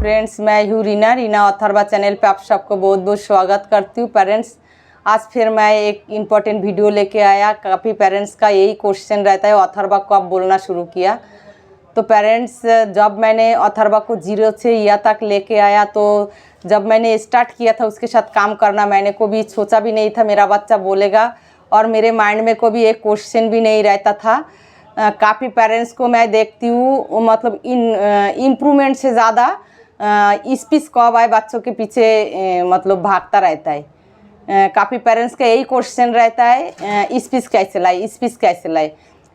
Friends, मैं हूँ Reena Atharva channel पे आप सबको बहुत बहुत स्वागत करती हूँ। पेरेंट्स, आज फिर मैं एक इम्पॉर्टेंट वीडियो लेके आया। काफ़ी पेरेंट्स का यही क्वेश्चन रहता है, अथर्वा को आप बोलना शुरू किया। तो पेरेंट्स, जब मैंने अथर्वा को 0 से या तक लेके आया, तो जब मैंने स्टार्ट किया था उसके साथ काम करना, मैंने को भी सोचा भी नहीं था मेरा बच्चा बोलेगा, और मेरे माइंड में को भी एक क्वेश्चन भी नहीं रहता था। काफ़ी पेरेंट्स को मैं देखती हूँ, मतलब इम्प्रूवमेंट से ज़्यादा स्पीच कब आए बच्चों के पीछे मतलब भागता रहता है। काफ़ी पेरेंट्स का यही क्वेश्चन रहता है, स्पीच कैसे लाए, स्पीच कैसे लाए।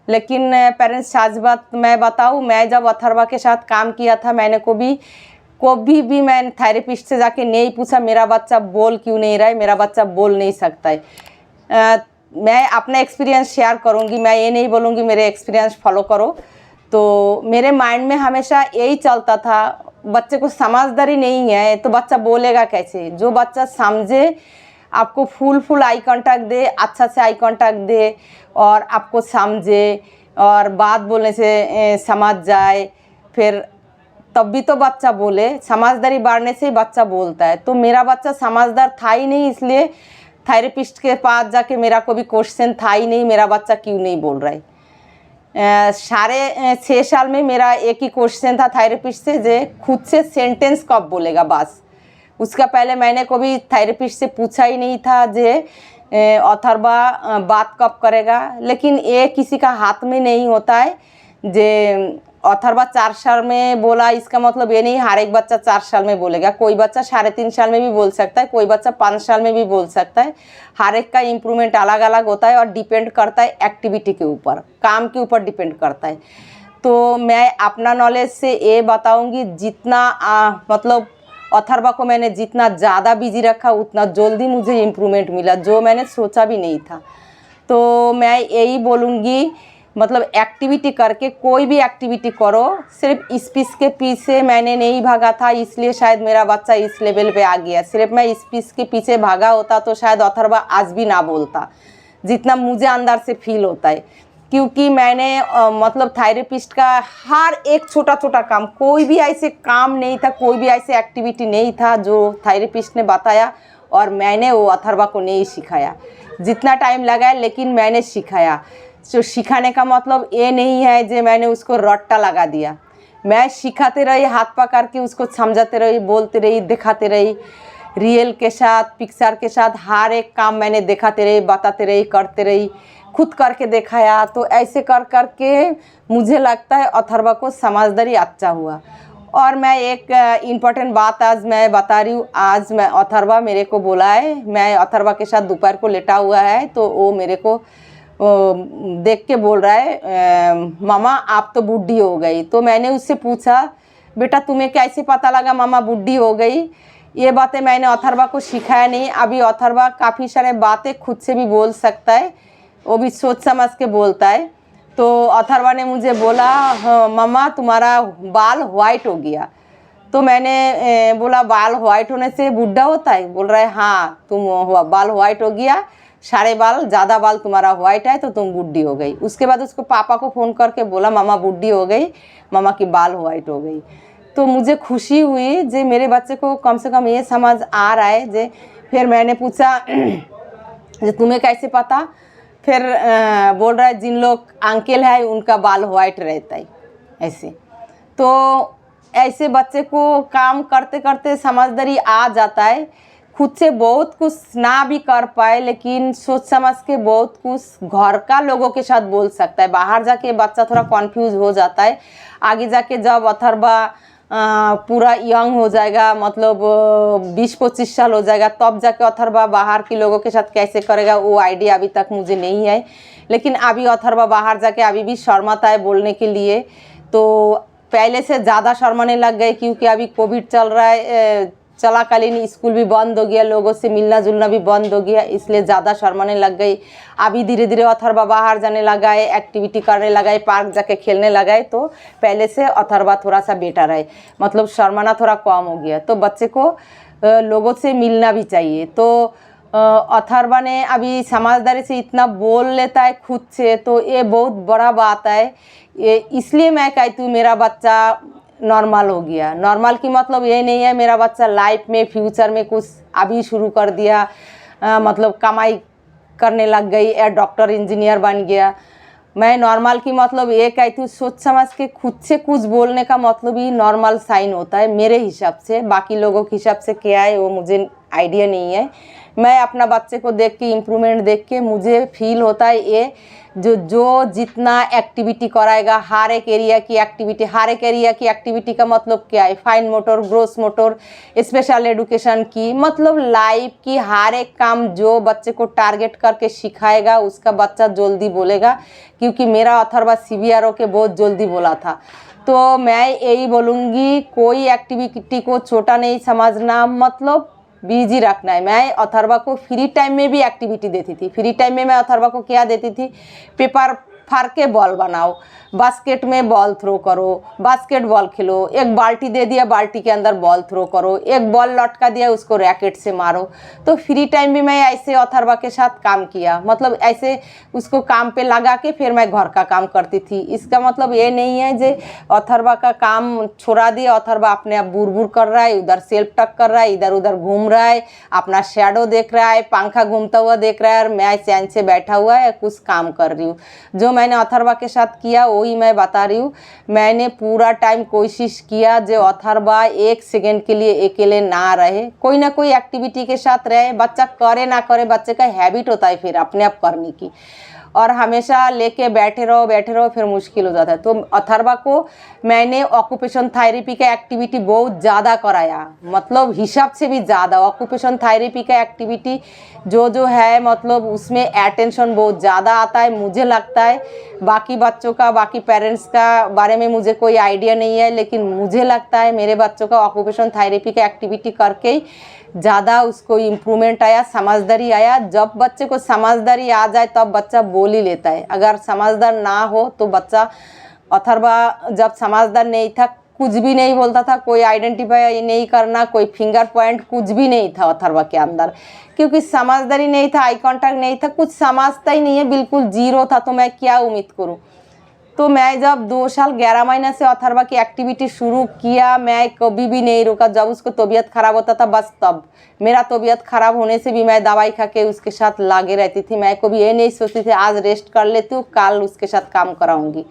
लेकिन पेरेंट्स, आज बात मैं बताऊँ, मैं जब अथर्वा के साथ काम किया था, मैंने कभी भी मैं थेरेपिस्ट से जाके नहीं पूछा मेरा बच्चा बोल क्यों नहीं रहा है, मेरा बच्चा बोल नहीं सकता है। मैं अपना एक्सपीरियंस शेयर करूंगी, मैं ये नहीं बोलूँगी मेरे एक्सपीरियंस फॉलो करो। तो मेरे माइंड में हमेशा यही चलता था, बच्चे को समझदारी नहीं है तो बच्चा बोलेगा कैसे। जो बच्चा समझे, आपको फुल आई कांटेक्ट दे, अच्छा से आई कांटेक्ट दे और आपको समझे और बात बोलने से समझ जाए, फिर तब भी तो बच्चा बोले। समझदारी बढ़ने से ही बच्चा बोलता है। तो मेरा बच्चा समझदार था ही नहीं, इसलिए थेरेपिस्ट के पास जाके मेरा कोई क्वेश्चन था ही नहीं मेरा बच्चा क्यों नहीं बोल रहा है। 6.5 साल में मेरा एक ही क्वेश्चन था थेरेपिस्ट से, जे खुद से सेंटेंस कब बोलेगा बस। उसका पहले मैंने कभी थेरेपिस्ट से पूछा ही नहीं था जे अथर्वा बात कब करेगा। लेकिन ये किसी का हाथ में नहीं होता है। जे अथर्वा 4 साल में बोला, इसका मतलब ये नहीं हर एक बच्चा 4 साल में बोलेगा। कोई बच्चा 3.5 साल में भी बोल सकता है, कोई बच्चा 5 साल में भी बोल सकता है। हर एक का इम्प्रूवमेंट अलग अलग होता है और डिपेंड करता है एक्टिविटी के ऊपर, काम के ऊपर डिपेंड करता है। तो मैं अपना नॉलेज से ये बताऊंगी, जितना मतलब अथर्वा को मैंने जितना ज़्यादा बिजी रखा उतना जल्दी मुझे इम्प्रूवमेंट मिला, जो मैंने सोचा भी नहीं था। तो मैं यही बोलूँगी, मतलब एक्टिविटी करके, कोई भी एक्टिविटी करो, सिर्फ स्पीच के पीछे मैंने नहीं भागा था, इसलिए शायद मेरा बच्चा इस लेवल पे आ गया। सिर्फ मैं स्पीच के पीछे भागा होता तो शायद अथर्वा आज भी ना बोलता, जितना मुझे अंदर से फील होता है। क्योंकि मैंने मतलब थेरेपिस्ट का हर एक छोटा छोटा काम, कोई भी ऐसे काम नहीं था, कोई भी ऐसे एक्टिविटी नहीं था जो थेरेपिस्ट ने बताया और मैंने वो अथर्वा को नहीं सिखाया। जितना टाइम लगा लेकिन मैंने सिखाया। तो सिखाने का मतलब ये नहीं है जो मैंने उसको रट्टा लगा दिया। मैं सिखाते रही, हाथ पकड़ के उसको समझाते रही, बोलते रही, दिखाते रही, रियल के साथ, पिक्चर के साथ हर एक काम मैंने दिखाते रही, बताते रही, करते रही, खुद करके दिखाया। तो ऐसे कर करके मुझे लगता है अथर्वा को समझदारी अच्छा हुआ। और मैं एक इम्पॉर्टेंट बात आज मैं बता रही हूँ। आज मैं अथर्वा मेरे को बोला है, मैं अथर्वा के साथ दोपहर को लेटा हुआ है, तो वो मेरे को देख के बोल रहा है, मामा आप तो बूढ़ी हो गई। तो मैंने उससे पूछा, बेटा तुम्हें कैसे पता लगा मामा बूढ़ी हो गई। ये बातें मैंने अथर्वा को सिखाया नहीं। अभी अथर्वा काफ़ी सारे बातें खुद से भी बोल सकता है, वो भी सोच समझ के बोलता है। तो अथर्वा ने मुझे बोला, हाँ मामा तुम्हारा बाल वाइट हो गया। तो मैंने बोला बाल वाइट होने से बूढ़ा होता है? बोल रहा है हाँ, तुम बाल वाइट हो गया, सारे बाल, ज़्यादा बाल तुम्हारा वाइट है तो तुम बूढ़ी हो गई। उसके बाद उसको पापा को फ़ोन करके बोला मामा बूढ़ी हो गई, मामा की बाल वाइट हो गई। तो मुझे खुशी हुई जे मेरे बच्चे को कम से कम ये समझ आ रहा है। जे फिर मैंने पूछा जे तुम्हें कैसे पता? फिर बोल रहा है जिन लोग अंकल है उनका बाल वाइट रहता है ऐसे। तो ऐसे बच्चे को काम करते करते समझदारी आ जाता है। खुद से बहुत कुछ ना भी कर पाए लेकिन सोच समझ के बहुत कुछ घर का लोगों के साथ बोल सकता है। बाहर जाके बच्चा थोड़ा कन्फ्यूज हो जाता है। आगे जाके जब अथर्वा पूरा यंग हो जाएगा, मतलब 20-25 साल हो जाएगा, तब जाके अथर्वा बाहर के लोगों के साथ कैसे करेगा वो आइडिया अभी तक मुझे नहीं है। लेकिन अभी अथर्वा बाहर जाके अभी भी शर्माता है बोलने के लिए। तो पहले से ज़्यादा शर्माने लग गए, क्योंकि अभी कोविड चल रहा है, चलाकालीन स्कूल भी बंद हो गया, लोगों से मिलना जुलना भी बंद हो गया, इसलिए ज़्यादा शर्माने लग गई। अभी धीरे धीरे अथर्वा बाहर जाने लगा है, एक्टिविटी करने लगा है, पार्क जाके खेलने लगा है। तो पहले से अथर्वा थोड़ा सा बेटर है, मतलब शर्माना थोड़ा कम हो गया। तो बच्चे को लोगों से मिलना भी चाहिए। तो अथर्वा ने अभी समझदारी से इतना बोल लेता है खुद से, तो ये बहुत बड़ा बात है। इसलिए मैं कहती हूँ मेरा बच्चा नॉर्मल हो गया। नॉर्मल की मतलब ये नहीं है मेरा बच्चा लाइफ में फ्यूचर में कुछ अभी शुरू कर दिया, मतलब कमाई करने लग गई या डॉक्टर इंजीनियर बन गया। मैं नॉर्मल की मतलब ये कहती हूँ सोच समझ के खुद से कुछ बोलने का मतलब ही नॉर्मल साइन होता है मेरे हिसाब से। बाकी लोगों के हिसाब से क्या है वो मुझे आइडिया नहीं है। मैं अपना बच्चे को देख के इम्प्रूवमेंट देख के मुझे फील होता है ये जो जितना एक्टिविटी कराएगा, हर एक एरिया की एक्टिविटी, हर एक एरिया की एक्टिविटी का मतलब क्या है, fine motor, gross motor, special education की, मतलब लाइफ की हर एक काम जो बच्चे को टारगेट करके सिखाएगा उसका बच्चा जल्दी बोलेगा। क्योंकि मेरा अथर्वा CBRO के बहुत जल्दी बोला था। तो मैं यही बोलूँगी कोई एक्टिविटी को छोटा नहीं समझना, मतलब बिजी रखना है। मैं अथर्वा को फ्री टाइम में भी एक्टिविटी देती थी। फ्री टाइम में मैं अथर्वा को क्या देती थी, पेपर फाड़ के बॉल बनाओ, बास्केट में बॉल थ्रो करो, बास्केटबॉल खेलो, एक बाल्टी दे दिया बाल्टी के अंदर बॉल थ्रो करो, एक बॉल लटका दिया उसको रैकेट से मारो। तो फ्री टाइम भी मैं ऐसे अथर्वा के साथ काम किया, मतलब ऐसे उसको काम पे लगा के फिर मैं घर का काम करती थी। इसका मतलब ये नहीं है जे अथर्वा का काम छोड़ा दिया, अथर्वा अपने आप बुर बुर कर रहा है, उधर सेल्फ टक कर रहा है, इधर उधर घूम रहा है, अपना शैडो देख रहा है, पंखा घूमता हुआ देख रहा है और मैं चैन से बैठा हुआ है कुछ काम कर रही हूँ। जो मैंने अथर्वा के साथ किया वही मैं बता रही हूँ। मैंने पूरा टाइम कोशिश किया जो अथर्वा एक सेकेंड के लिए अकेले ना रहे, कोई ना कोई एक्टिविटी के साथ रहे। बच्चा करे ना करे, बच्चे का हैबिट होता है फिर अपने आप करने की, और हमेशा लेके बैठे रहो फिर मुश्किल हो जाता है। तो अथर्वा को मैंने ऑक्यूपेशन थेरेपी का एक्टिविटी बहुत ज़्यादा कराया, मतलब हिसाब से भी ज़्यादा। ऑक्यूपेशन थेरेपी का एक्टिविटी जो है मतलब उसमें अटेंशन बहुत ज़्यादा आता है मुझे लगता है। बाकी बच्चों का, बाकी पेरेंट्स का बारे में मुझे कोई आइडिया नहीं है, लेकिन मुझे लगता है मेरे बच्चों का ऑक्यूपेशन थेरेपी का एक्टिविटी करके ही ज़्यादा उसको इम्प्रूवमेंट आया, समझदारी आया। जब बच्चे को समझदारी आ जाए तब बच्चा बोल ही लेता है। अगर समझदार ना हो तो बच्चा, अथर्वा जब समझदार नहीं था कुछ भी नहीं बोलता था, कोई आइडेंटिफाई नहीं करना, कोई फिंगर पॉइंट कुछ भी नहीं था अथर्वा के अंदर, क्योंकि समझदारी नहीं था, आई कांटेक्ट नहीं था, कुछ समझता ही नहीं है, बिल्कुल जीरो था। तो मैं क्या उम्मीद करूं। तो मैं जब 2 साल 11 महीने से अथर्वा की एक्टिविटी शुरू किया, मैं कभी भी नहीं रुका। जब उसको तबीयत ख़राब होता था बस तब, मेरा तबीयत ख़राब होने से भी मैं दवाई खा के उसके साथ लागे रहती थी। मैं कभी ये नहीं सोचती थी आज रेस्ट कर लेती हूँ कल उसके साथ काम कराऊंगी।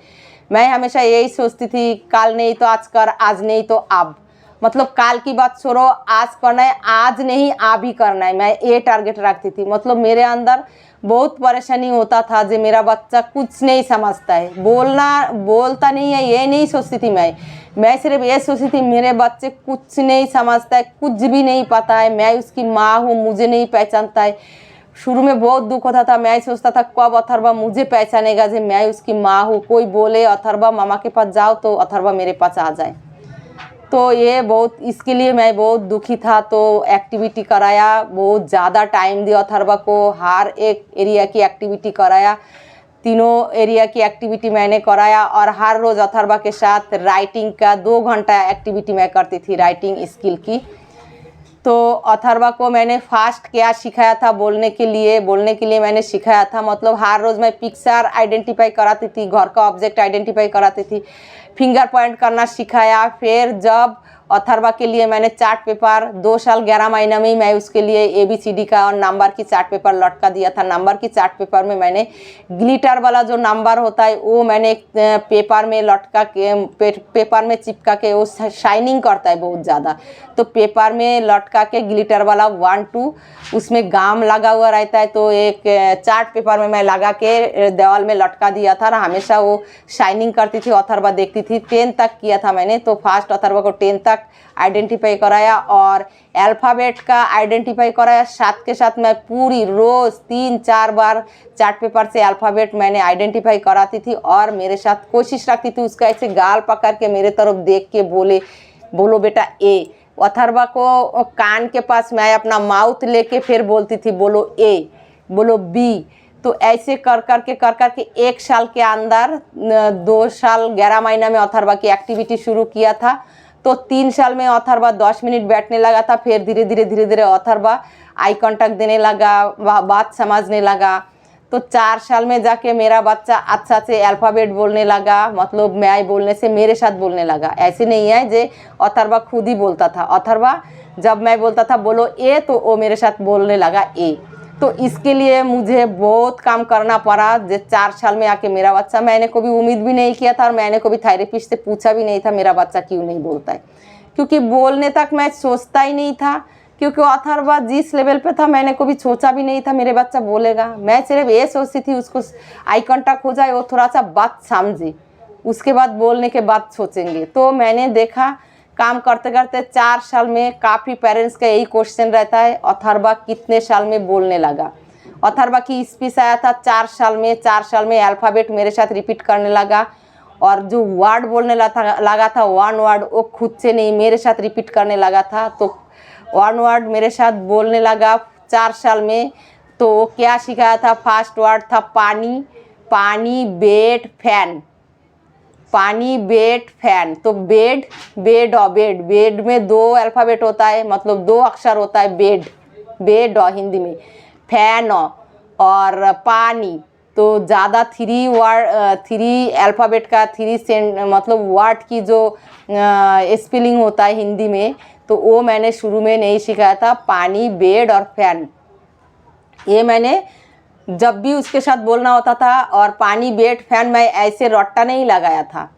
मैं हमेशा यही सोचती थी कल नहीं तो आज कर, आज नहीं तो अब, मतलब काल की बात छोड़ो, आज करना है, आज नहीं अब ही करना है। मैं ये टारगेट रखती थी। मतलब मेरे अंदर बहुत परेशानी होता था जो मेरा बच्चा कुछ नहीं समझता है, बोलता नहीं है, ये नहीं सोचती थी मैं सिर्फ ये सोचती थी मेरे बच्चे कुछ नहीं समझता है, कुछ भी नहीं पता है, मैं उसकी माँ हूँ, मुझे नहीं पहचानता है। शुरू में बहुत दुख होता था, मैं सोचता था कब अथर्वा मुझे पहचानेगा जो मैं उसकी माँ हूँ। कोई बोले अथर्वा मामा के पास जाओ तो अथर्वा मेरे पास आ जाए। तो ये बहुत, इसके लिए मैं बहुत दुखी था। तो एक्टिविटी कराया, बहुत ज़्यादा टाइम दिया अथर्वा को, हर एक एरिया की एक्टिविटी कराया, तीनों एरिया की एक्टिविटी मैंने कराया। और हर रोज़ अथर्वा के साथ राइटिंग का 2 घंटा एक्टिविटी मैं करती थी, राइटिंग स्किल की। तो अथर्वा को मैंने फास्ट क्या सिखाया था, बोलने के लिए मैंने सिखाया था। मतलब हर रोज़ मैं पिक्चर आइडेंटिफाई कराती थी, घर का ऑब्जेक्ट आइडेंटिफाई कराती थी, फिंगर पॉइंट करना सिखाया। फिर जब अथर्वा के लिए मैंने चार्ट पेपर 2 साल 11 महीने में ही मैं उसके लिए ABCD का और नंबर की चार्ट पेपर लटका दिया था। नंबर की चार्ट पेपर में मैंने ग्लिटर वाला जो नंबर होता है वो मैंने पेपर में लटका के, पेपर में चिपका के, वो शाइनिंग करता है बहुत ज़्यादा, तो पेपर में लटका के ग्लिटर वाला 1 2 उसमें गाम लगा हुआ रहता है। तो एक चार्ट पेपर में मैं लगा के दीवार में लटका दिया था और हमेशा वो शाइनिंग करती थी, अथर्वा देखती थी। 10 तक किया था मैंने, तो फास्ट अथर्वा को 10 तक आइडेंटिफाई कराया और अल्फ़ाबेट का आइडेंटिफाई कराया। साथ के साथ मैं पूरी रोज़ 3-4 बार चार्ट पेपर से अल्फ़ाबेट मैंने आइडेंटिफाई कराती थी और मेरे साथ कोशिश रखती थी उसका ऐसे गाल पकड़ के मेरे तरफ देख के बोलो बेटा ए। अथर्वा को कान के पास मैं अपना माउथ लेके फिर बोलती थी बोलो ए, बोलो बी। तो ऐसे कर करके 1 साल के अंदर 2 साल 11 महीना में अथर्वा की एक्टिविटी शुरू किया था। तो 3 साल में अथर्वा 10 मिनट बैठने लगा था। फिर धीरे धीरे अथर्वा आई कांटेक्ट देने लगा, बात समझने लगा। तो 4 साल में जाके मेरा बच्चा अच्छा से अल्फ़ाबेट बोलने लगा, मतलब मैं बोलने से मेरे साथ बोलने लगा। ऐसे नहीं है जे अथर्वा खुद ही बोलता था। अथर्वा जब मैं बोलता था बोलो ए, तो वो मेरे साथ बोलने लगा ए। तो इसके लिए मुझे बहुत काम करना पड़ा। जो 4 साल में आके मेरा बच्चा, मैंने कभी उम्मीद भी नहीं किया था और मैंने कभी थेरेपिस्ट से पूछा भी नहीं था मेरा बच्चा क्यों नहीं बोलता है, क्योंकि बोलने तक मैं सोचता ही नहीं था। क्योंकि अथर्वा जिस लेवल पे था मैंने कभी सोचा भी नहीं था मेरे बच्चा बोलेगा। मैं सिर्फ ये सोचती थी उसको आई कांटेक्ट हो जाए, वो थोड़ा सा बात समझे, उसके बाद बोलने के बाद सोचेंगे। तो मैंने देखा काम करते करते 4 साल में काफ़ी पेरेंट्स का यही क्वेश्चन रहता है, अथर्वा कितने साल में बोलने लगा। अथर्वा की स्पीच आया था 4 साल में। 4 साल में अल्फ़ाबेट मेरे साथ रिपीट करने लगा और जो वर्ड बोलने लगा था 1 वर्ड, वो खुद से नहीं मेरे साथ रिपीट करने लगा था। तो 1 वर्ड मेरे साथ बोलने लगा 4 साल में। तो वो क्या सिखाया था, फर्स्ट वर्ड था पानी, पानी बेड फैन, पानी बेड फैन। तो बेड, बेड और बेड, बेड में 2 अल्फ़ाबेट होता है, मतलब 2 अक्षर होता है बेड, बेड और हिंदी में फैन और पानी। तो ज़्यादा 3 अल्फ़ाबेट का 3 मतलब वर्ड की जो स्पेलिंग होता है हिंदी में, तो वो मैंने शुरू में नहीं सिखाया था। पानी बेड और फैन ये मैंने जब भी उसके साथ बोलना होता था, और पानी बेड फैन मैं ऐसे रट्टा नहीं लगाया था।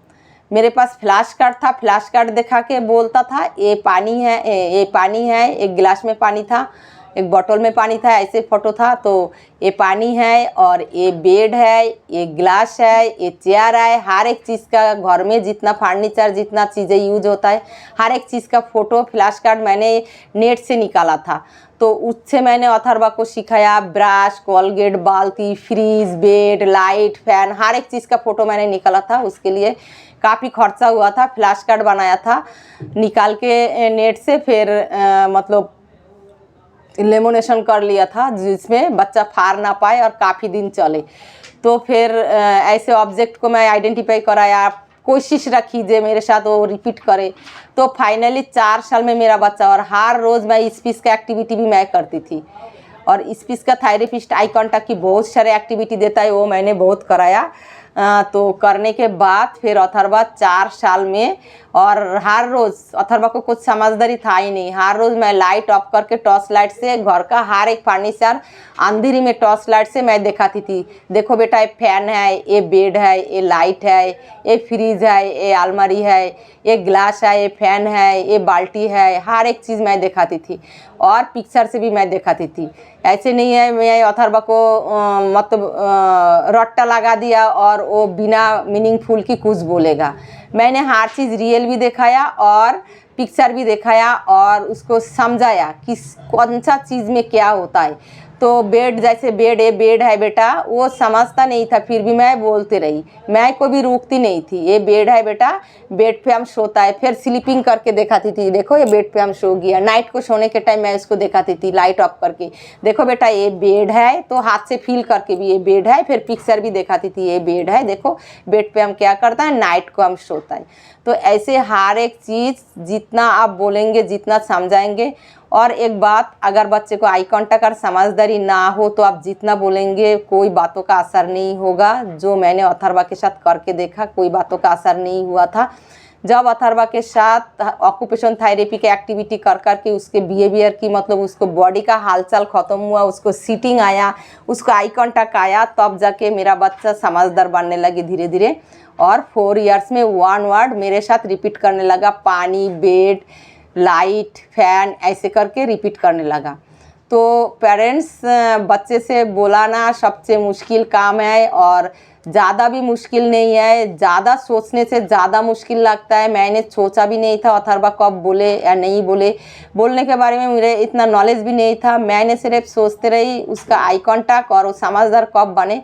मेरे पास फ्लैश कार्ड था, फ्लैश कार्ड दिखा के बोलता था ये पानी है, ये पानी है। एक गिलास में पानी था, एक बोतल में पानी था, ऐसे फोटो था। तो ये पानी है और ये बेड है, ये गिलास है, ये चेयर है। हर एक चीज़ का घर में जितना फर्नीचर, जितना चीज़ें यूज होता है, हर एक चीज़ का फ़ोटो फ्लैश कार्ड मैंने नेट से निकाला था। तो उससे मैंने अथर्वा को सिखाया, ब्रश, कोलगेट, बाल्टी, फ्रीज, बेड, लाइट, फैन, हर एक चीज़ का फ़ोटो मैंने निकाला था। उसके लिए काफ़ी खर्चा हुआ था। फ्लैश कार्ड बनाया था निकाल के नेट से, फिर मतलब लेमिनेशन कर लिया था जिसमें बच्चा फाड़ ना पाए और काफ़ी दिन चले। तो फिर ऐसे ऑब्जेक्ट को मैं आइडेंटिफाई कराया, कोशिश रखी जे मेरे साथ वो रिपीट करे। तो फाइनली 4 साल में मेरा बच्चा, और हर रोज़ मैं स्पीच का एक्टिविटी भी मैं करती थी। और स्पीच का थेरेपिस्ट आई कांटेक्ट की बहुत सारे एक्टिविटी देता है, वो मैंने बहुत कराया। तो करने के बाद फिर अथर्वा 4 साल में, और हर रोज़ अथर्वा को कुछ समझदारी था ही नहीं। हर रोज़ मैं लाइट ऑफ करके टॉर्च लाइट से घर का हर एक फर्नीचर अंधेरी में टॉर्च लाइट से मैं दिखाती थी। देखो बेटा ये फैन है, ये बेड है, ये लाइट है, ये फ्रिज है, ये अलमारी है, ये गिलास है, ये फैन है, ये बाल्टी है, हर एक चीज़ मैं दिखाती थी। और पिक्चर से भी मैं दिखाती थी। ऐसे नहीं है मैं अथर्वा को मतलब रट्टा लगा दिया और वो बिना मीनिंगफुल की कुछ बोलेगा। मैंने हर चीज़ रियल भी दिखाया और पिक्चर भी दिखाया और उसको समझाया कि कौन सा चीज़ में क्या होता है। तो बेड, जैसे बेड है बेटा, वो समझता नहीं था, फिर भी मैं बोलते रही, मैं को भी रोकती नहीं थी। ये बेड है बेटा, बेड पे हम सोता है। फिर स्लीपिंग करके दिखाती थी, देखो ये बेड पे हम सो गया। नाइट को सोने के टाइम मैं उसको दिखाती थी लाइट ऑफ करके, देखो बेटा ये बेड है, तो हाथ से फील करके भी ये बेड है। फिर पिक्चर भी दिखाती थी, ये बेड है, देखो बेड पे हम क्या करता है, नाइट को हम सोता है। तो ऐसे हर एक चीज़ जितना आप बोलेंगे, जितना समझाएंगे। और एक बात, अगर बच्चे को आई कांटेक्ट और समझदारी ना हो तो आप जितना बोलेंगे कोई बातों का असर नहीं होगा। जो मैंने अथर्वा के साथ करके देखा, कोई बातों का असर नहीं हुआ था। जब अथर्वा के साथ ऑक्यूपेशन थेरेपी के एक्टिविटी कर करके उसके बिहेवियर की, मतलब उसको बॉडी का हालचाल ख़त्म हुआ, उसको सीटिंग आया, उसको आई कांटेक्ट आया, तब जाके मेरा बच्चा समझदार बनने लगे धीरे धीरे। और 4 इयर्स में 1 वर्ड मेरे साथ रिपीट करने लगा, पानी, बेड, लाइट, फैन, ऐसे करके रिपीट करने लगा। तो पेरेंट्स बच्चे से बोलाना सबसे मुश्किल काम है, और ज़्यादा भी मुश्किल नहीं है। ज़्यादा सोचने से ज़्यादा मुश्किल लगता है। मैंने सोचा भी नहीं था अथर्वा कब बोले या नहीं बोले, बोलने के बारे में मुझे इतना नॉलेज भी नहीं था। मैंने सिर्फ सोचते रही उसका आई कांटेक्ट और वो समझदार कब बने।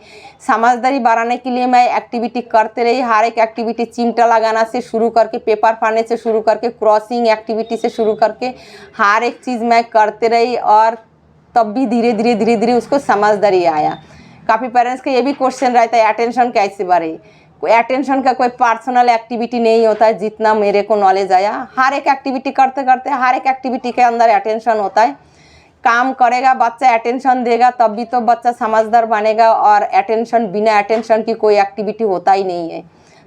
समझदारी बढ़ाने के लिए मैं एक्टिविटी करते रही, हर एक एक्टिविटी चिमटा लगाना से शुरू करके, पेपर फाड़ने से शुरू करके, क्रॉसिंग एक्टिविटी से शुरू करके हर एक चीज़ मैं करते रही। और तब भी धीरे धीरे उसको समझदारी आया। काफ़ी पेरेंट्स का ये भी क्वेश्चन रहता है अटेंशन कैसे बढ़े। कोई अटेंशन का कोई पर्सनल एक्टिविटी नहीं होता है, जितना मेरे को नॉलेज आया। हर एक एक्टिविटी करते करते हर एक एक्टिविटी के अंदर अटेंशन होता है। काम करेगा बच्चा, अटेंशन देगा, तब भी तो बच्चा समझदार बनेगा। और अटेंशन, बिना अटेंशन की कोई एक्टिविटी होता ही नहीं है।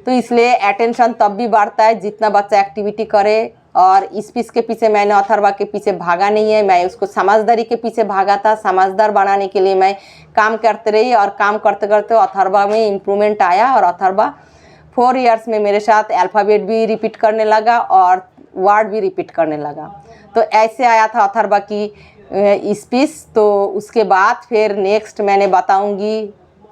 तो इसलिए अटेंशन तब भी बढ़ता है जितना बच्चा एक्टिविटी करे। और स्पीच के पीछे मैंने अथर्वा के पीछे भागा नहीं है, मैं उसको समझदारी के पीछे भागा था। समझदार बनाने के लिए मैं काम करते रही और काम करते करते अथर्वा में इम्प्रूवमेंट आया। और अथर्वा 4 इयर्स में मेरे साथ अल्फ़ाबेट भी रिपीट करने लगा और वर्ड भी रिपीट करने लगा। तो ऐसे आया था अथर्वा की स्पीच। तो उसके बाद फिर नेक्स्ट मैंने बताऊंगी,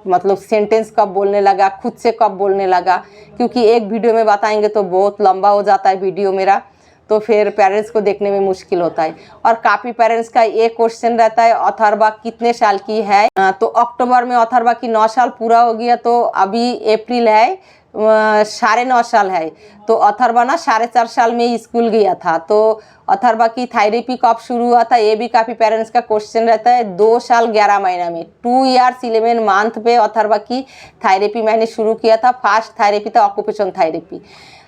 मतलब सेंटेंस कब बोलने लगा, खुद से कब बोलने लगा, क्योंकि एक वीडियो में बताएंगे तो बहुत लंबा हो जाता है वीडियो मेरा, तो फिर पेरेंट्स को देखने में मुश्किल होता है। और काफ़ी पेरेंट्स का एक क्वेश्चन रहता है, अथर्वा कितने साल की है? तो अक्टूबर में अथर्वा की 9 साल पूरा हो गया, तो अभी अप्रैल है, 9.5 साल है। तो अथर्वा ना 4.5 साल में स्कूल गया था। तो अथर्वा की थेरेपी कब शुरू हुआ था, ये भी काफ़ी पेरेंट्स का क्वेश्चन रहता है। 2 साल 11 महीना में, 2 इयर्स 11 मंथ पे अथर्वा की थेरेपी मैंने शुरू किया था। फर्स्ट थेरेपी था ऑक्यूपेशन थेरेपी।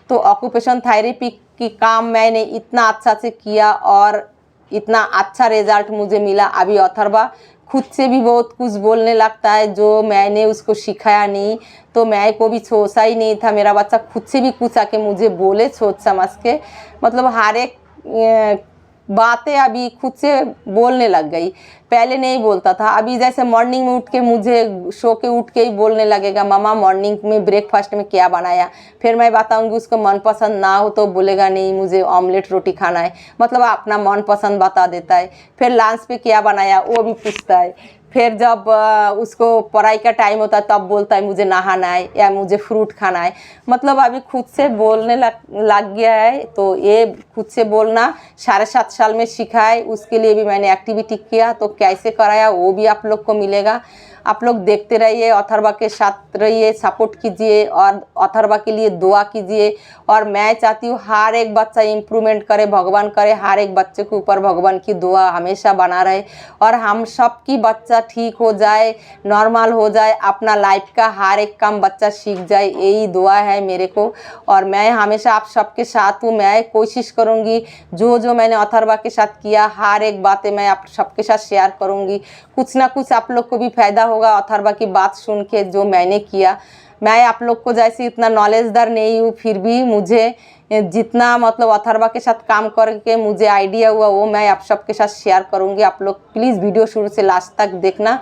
तो ऑक्यूपेशन थेरेपी की काम मैंने इतना अच्छा से किया और इतना अच्छा रिजल्ट मुझे मिला। अभी अथर्वा खुद से भी बहुत कुछ बोलने लगता है, जो मैंने उसको सिखाया नहीं। तो मैं को भी सोचा ही नहीं था मेरा बच्चा खुद से भी कुछ आके मुझे बोले सोच समझ के, मतलब हर एक बातें अभी खुद से बोलने लग गई। पहले नहीं बोलता था, अभी जैसे मॉर्निंग में उठ के मुझे सो के उठ के ही बोलने लगेगा, मामा मॉर्निंग में ब्रेकफास्ट में क्या बनाया। फिर मैं बताऊंगी, उसको मनपसंद ना हो तो बोलेगा नहीं मुझे ऑमलेट रोटी खाना है, मतलब अपना मनपसंद बता देता है। फिर लंच पे क्या बनाया वो भी पूछता है। फिर जब उसको पढ़ाई का टाइम होता है तब बोलता है मुझे नहाना है या मुझे फ्रूट खाना है, मतलब अभी खुद से बोलने लग गया है। तो ये खुद से बोलना 7.5 साल में सीखा है, उसके लिए भी मैंने एक्टिविटी किया। तो कैसे कराया वो भी आप लोग को मिलेगा। आप लोग देखते रहिए, अथर्वा के साथ रहिए, सपोर्ट कीजिए और अथर्वा के लिए दुआ कीजिए। और मैं चाहती हूँ हर एक बच्चा इम्प्रूवमेंट करे, भगवान करे हर एक बच्चे के ऊपर भगवान की दुआ हमेशा बना रहे और हम सब की बच्चा ठीक हो जाए, नॉर्मल हो जाए, अपना लाइफ का हर एक काम बच्चा सीख जाए, यही दुआ है मेरे को। और मैं हमेशा आप सबके साथ हूँ, मैं कोशिश करूँगी जो मैंने अथर्वा के साथ किया हर एक बातें मैं आप सबके साथ शेयर करूँगी। कुछ ना कुछ आप लोग को भी फायदा होगा अथर्वा की बात सुन के जो मैंने किया। मैं आप लोग को जैसे इतना नॉलेजदार नहीं हूँ, फिर भी मुझे जितना मतलब अथर्वा के साथ काम करके मुझे आइडिया हुआ वो मैं आप सबके साथ शेयर करूँगी। आप लोग प्लीज़ वीडियो शुरू से लास्ट तक देखना।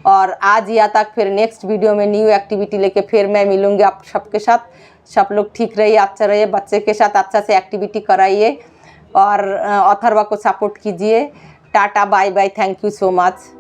और आज या तक फिर नेक्स्ट वीडियो में न्यू एक्टिविटी लेके फिर मैं मिलूँगी आप सबके साथ। सब लोग ठीक रहिए, अच्छा रहिए, बच्चे के साथ अच्छा से एक्टिविटी कराइए और अथर्वा को सपोर्ट कीजिए। Tata, bye bye, thank you so much.